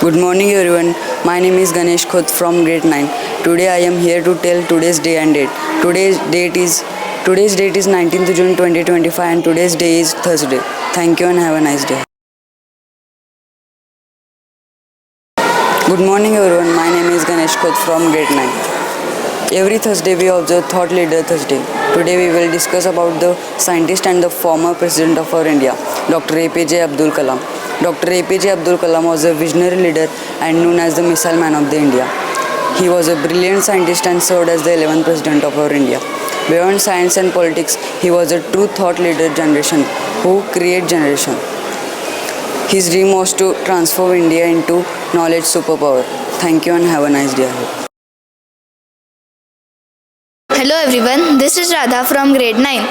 Good morning everyone. My name is Ganesh Khot from grade 9. Today I am here to tell today's day and date. Today's date is 19th June 2025 and today's day is Thursday. Thank you and have a nice day. Good morning everyone. My name is Ganesh Khot from grade 9. Every Thursday we observe Thought Leader Thursday. Today we will discuss about the scientist and the former president of our India, Dr. APJ Abdul Kalam. Dr. APJ Abdul Kalam was a visionary leader and known as the Missile Man of the India. He was a brilliant scientist and served as the 11th president of our India. Beyond science and politics, he was a true thought leader generation who create generation. His dream was to transform India into knowledge superpower. Thank you and have a nice day ahead. Hello everyone, this is Radha from grade 9.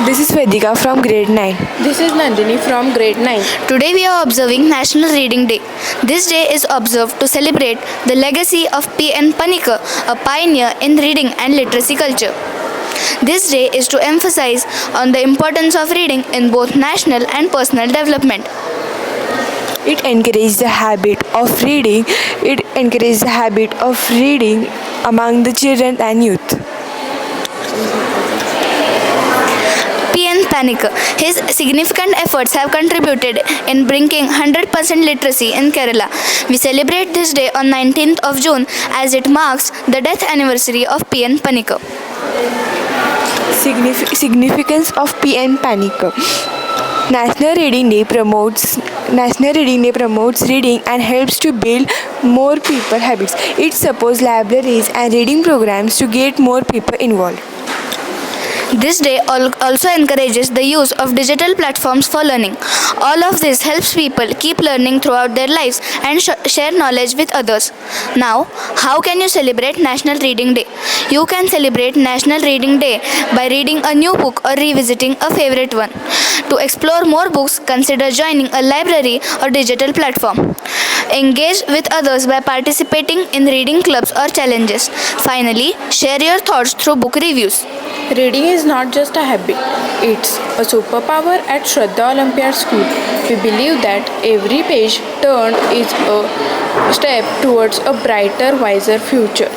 This is Vedika from grade 9. This is Nandini from grade 9. Today we are observing National Reading Day. This day is observed to celebrate the legacy of P.N. Panicker, a pioneer in reading and literacy culture. This day is to emphasize on the importance of reading in both national and personal development. It encourages the habit of reading. Among the children and youth. P.N. Panicker. His significant efforts have contributed in bringing 100% literacy in Kerala. We celebrate this day on 19th of June as it marks the death anniversary of P.N. Panicker. Significance of P.N. Panicker. National Reading Day promotes reading and helps to build more people habits. It supports libraries and reading programs to get more people involved. This day also encourages the use of digital platforms for learning. All of this helps people keep learning throughout their lives and share knowledge with others. Now, how can you celebrate National Reading Day? You can celebrate National Reading Day by reading a new book or revisiting a favorite one. To explore more books, consider joining a library or digital platform. Engage with others by participating in reading clubs or challenges. Finally, share your thoughts through book reviews. Reading is not just a habit, it's a superpower at Shraddha Olympiad School. We believe that every page turned is a step towards a brighter, wiser future.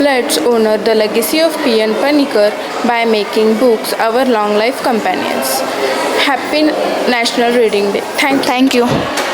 Let's honor the legacy of P.N. Panicker by making books our long life companions. Happy National Reading Day. Thank you. Thank you.